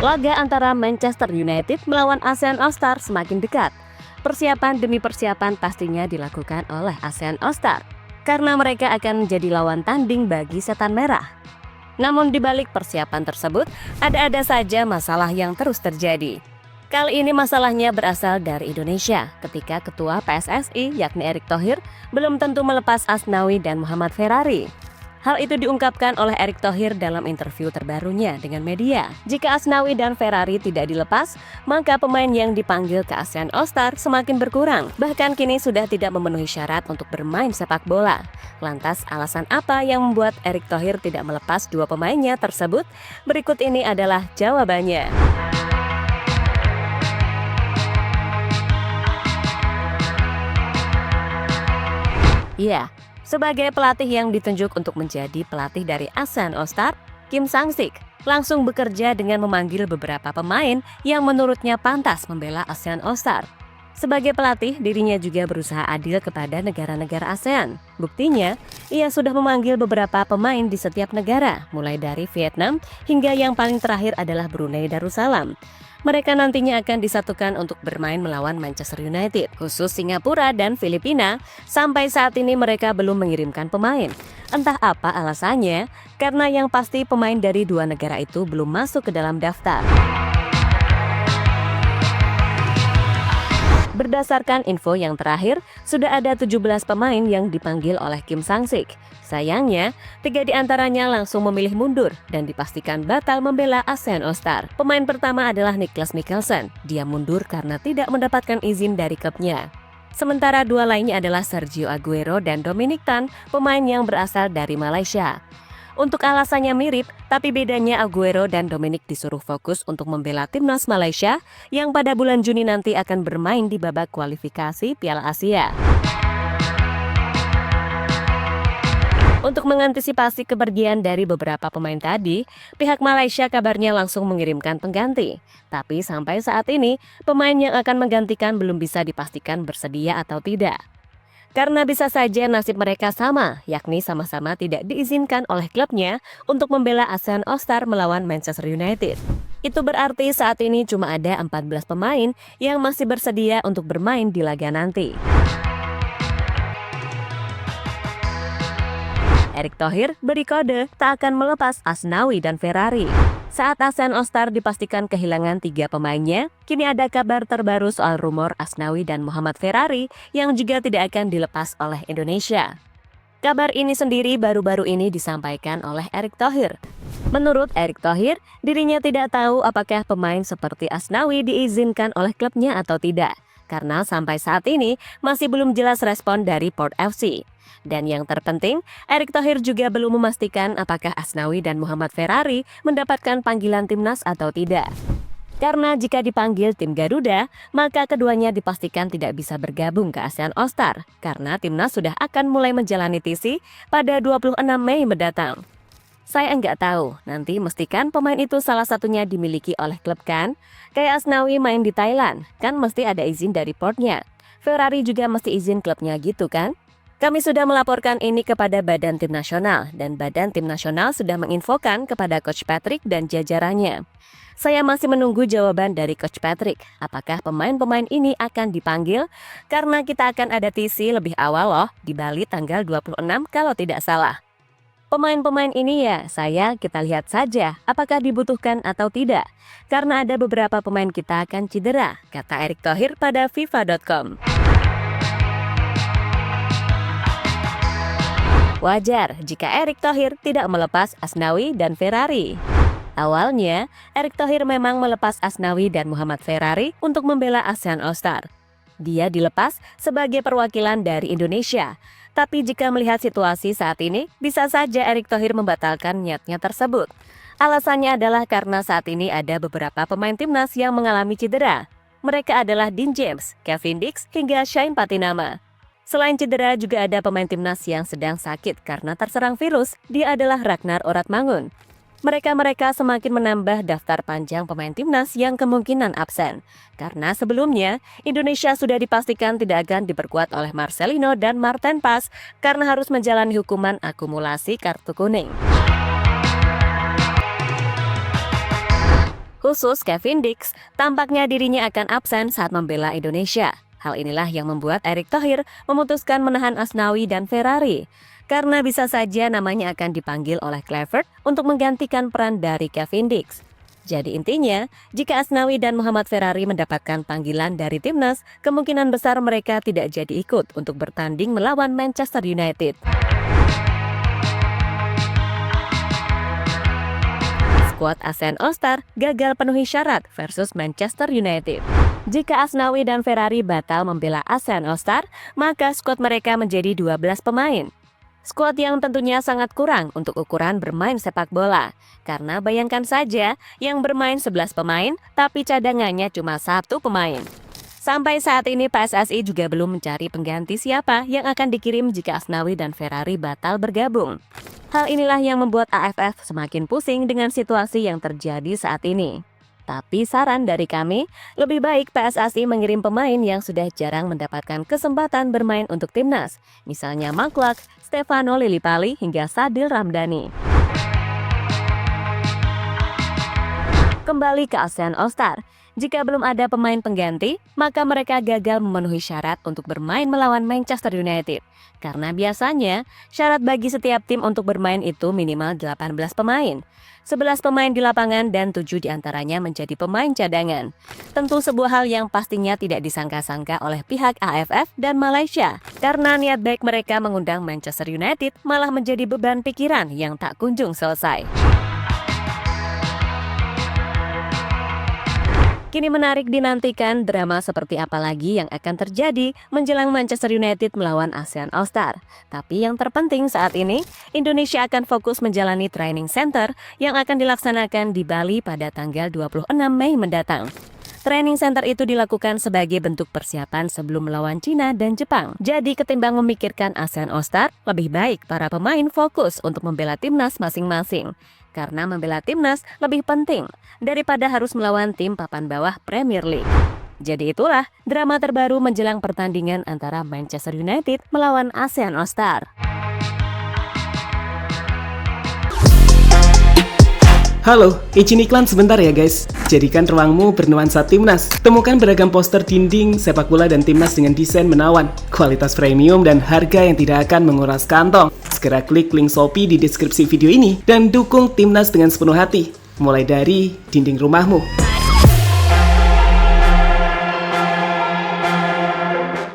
Laga antara Manchester United melawan ASEAN All-Star semakin dekat. Persiapan demi persiapan pastinya dilakukan oleh ASEAN All-Star, karena mereka akan menjadi lawan tanding bagi Setan Merah. Namun di balik persiapan tersebut, ada-ada saja masalah yang terus terjadi. Kali ini masalahnya berasal dari Indonesia, ketika Ketua PSSI yakni Erick Thohir belum tentu melepas Asnawi dan Muhammad Ferrari. Hal itu diungkapkan oleh Erick Thohir dalam interview terbarunya dengan media. Jika Asnawi dan Ferrari tidak dilepas, maka pemain yang dipanggil ke ASEAN All-Star semakin berkurang. Bahkan kini sudah tidak memenuhi syarat untuk bermain sepak bola. Lantas alasan apa yang membuat Erick Thohir tidak melepas dua pemainnya tersebut? Berikut ini adalah jawabannya. Ya, sebagai pelatih yang ditunjuk untuk menjadi pelatih dari ASEAN All-Star, Kim Sang-sik langsung bekerja dengan memanggil beberapa pemain yang menurutnya pantas membela ASEAN All-Star. Sebagai pelatih, dirinya juga berusaha adil kepada negara-negara ASEAN. Buktinya, ia sudah memanggil beberapa pemain di setiap negara, mulai dari Vietnam hingga yang paling terakhir adalah Brunei Darussalam. Mereka nantinya akan disatukan untuk bermain melawan Manchester United. Khusus Singapura dan Filipina, sampai saat ini mereka belum mengirimkan pemain. Entah apa alasannya, karena yang pasti pemain dari dua negara itu belum masuk ke dalam daftar. Berdasarkan info yang terakhir, sudah ada 17 pemain yang dipanggil oleh Kim Sang-sik. Sayangnya, 3 di antaranya langsung memilih mundur dan dipastikan batal membela ASEAN All-Star. Pemain pertama adalah Niklas Mikkelsen. Dia mundur karena tidak mendapatkan izin dari klubnya. Sementara dua lainnya adalah Sergio Aguero dan Dominic Tan, pemain yang berasal dari Malaysia. Untuk alasannya mirip, tapi bedanya Aguero dan Dominic disuruh fokus untuk membela timnas Malaysia yang pada bulan Juni nanti akan bermain di babak kualifikasi Piala Asia. Untuk mengantisipasi kepergian dari beberapa pemain tadi, pihak Malaysia kabarnya langsung mengirimkan pengganti. Tapi sampai saat ini, pemain yang akan menggantikan belum bisa dipastikan bersedia atau tidak. Karena bisa saja nasib mereka sama, yakni sama-sama tidak diizinkan oleh klubnya untuk membela ASEAN All-Star melawan Manchester United. Itu berarti saat ini cuma ada 14 pemain yang masih bersedia untuk bermain di laga nanti. Erick Thohir beri kode tak akan melepas Asnawi dan Ferrari. Saat ASEAN All-Star dipastikan kehilangan 3 pemainnya, kini ada kabar terbaru soal rumor Asnawi dan Muhammad Ferrari yang juga tidak akan dilepas oleh Indonesia. Kabar ini sendiri baru-baru ini disampaikan oleh Erick Thohir. Menurut Erick Thohir, dirinya tidak tahu apakah pemain seperti Asnawi diizinkan oleh klubnya atau tidak, karena sampai saat ini masih belum jelas respon dari Port FC. Dan yang terpenting, Erick Thohir juga belum memastikan apakah Asnawi dan Muhammad Ferrari mendapatkan panggilan timnas atau tidak. Karena jika dipanggil tim Garuda, maka keduanya dipastikan tidak bisa bergabung ke ASEAN All-Star, karena timnas sudah akan mulai menjalani TC pada 26 Mei mendatang. Saya nggak tahu, nanti mestikan pemain itu salah satunya dimiliki oleh klub kan? Kayak Asnawi main di Thailand, kan mesti ada izin dari portnya. Ferrari juga mesti izin klubnya gitu kan? Kami sudah melaporkan ini kepada Badan Tim Nasional, dan Badan Tim Nasional sudah menginfokan kepada Coach Patrick dan jajarannya. Saya masih menunggu jawaban dari Coach Patrick, apakah pemain-pemain ini akan dipanggil, karena kita akan ada TC lebih awal loh, di Bali tanggal 26 kalau tidak salah. Pemain-pemain ini ya, kita lihat saja apakah dibutuhkan atau tidak, karena ada beberapa pemain kita akan cedera, kata Erick Thohir pada FIFA.com. Wajar jika Erick Thohir tidak melepas Asnawi dan Ferrari. Awalnya, Erick Thohir memang melepas Asnawi dan Muhammad Ferrari untuk membela ASEAN All-Star. Dia dilepas sebagai perwakilan dari Indonesia. Tapi jika melihat situasi saat ini, bisa saja Erick Thohir membatalkan niatnya tersebut. Alasannya adalah karena saat ini ada beberapa pemain timnas yang mengalami cedera. Mereka adalah Dean James, Kevin Dix, hingga Shane Patinama. Selain cedera, juga ada pemain timnas yang sedang sakit karena terserang virus. Dia adalah Ragnar Oratmangun. Mereka semakin menambah daftar panjang pemain timnas yang kemungkinan absen. Karena sebelumnya, Indonesia sudah dipastikan tidak akan diperkuat oleh Marcelino dan Marten Pas karena harus menjalani hukuman akumulasi kartu kuning. Khusus Kevin Dix, tampaknya dirinya akan absen saat membela Indonesia. Hal inilah yang membuat Erick Thohir memutuskan menahan Asnawi dan Ferrari. Karena bisa saja namanya akan dipanggil oleh Kluivert untuk menggantikan peran dari Kevin Dix. Jadi intinya, jika Asnawi dan Muhammad Ferrari mendapatkan panggilan dari timnas, kemungkinan besar mereka tidak jadi ikut untuk bertanding melawan Manchester United. Skuad ASEAN All-Star gagal penuhi syarat versus Manchester United. Jika Asnawi dan Ferrari batal membela ASEAN All-Star, maka skuad mereka menjadi 12 pemain. Skuad yang tentunya sangat kurang untuk ukuran bermain sepak bola. Karena bayangkan saja, yang bermain 11 pemain, tapi cadangannya cuma 1 pemain. Sampai saat ini PSSI juga belum mencari pengganti siapa yang akan dikirim jika Asnawi dan Ferrari batal bergabung. Hal inilah yang membuat AFF semakin pusing dengan situasi yang terjadi saat ini. Tapi saran dari kami, lebih baik PSSI mengirim pemain yang sudah jarang mendapatkan kesempatan bermain untuk timnas. Misalnya Mark Klok, Stefano Lillipali, hingga Sadil Ramdhani. Kembali ke ASEAN All-Star. Jika belum ada pemain pengganti, maka mereka gagal memenuhi syarat untuk bermain melawan Manchester United. Karena biasanya, syarat bagi setiap tim untuk bermain itu minimal 18 pemain. 11 pemain di lapangan dan 7 diantaranya menjadi pemain cadangan. Tentu sebuah hal yang pastinya tidak disangka-sangka oleh pihak AFF dan Malaysia. Karena niat baik mereka mengundang Manchester United malah menjadi beban pikiran yang tak kunjung selesai. Kini menarik dinantikan drama seperti apa lagi yang akan terjadi menjelang Manchester United melawan ASEAN All-Star. Tapi yang terpenting saat ini, Indonesia akan fokus menjalani training center yang akan dilaksanakan di Bali pada tanggal 26 Mei mendatang. Training center itu dilakukan sebagai bentuk persiapan sebelum melawan Cina dan Jepang. Jadi ketimbang memikirkan ASEAN All-Star, lebih baik para pemain fokus untuk membela timnas masing-masing. Karena membela timnas lebih penting daripada harus melawan tim papan bawah Premier League. Jadi itulah drama terbaru menjelang pertandingan antara Manchester United melawan ASEAN All-Star. Halo, izin iklan sebentar ya guys. Jadikan ruangmu bernuansa timnas. Temukan beragam poster dinding, sepak bola dan timnas dengan desain menawan, kualitas premium dan harga yang tidak akan menguras kantong. Segera klik link Shopee di deskripsi video ini dan dukung timnas dengan sepenuh hati. Mulai dari dinding rumahmu.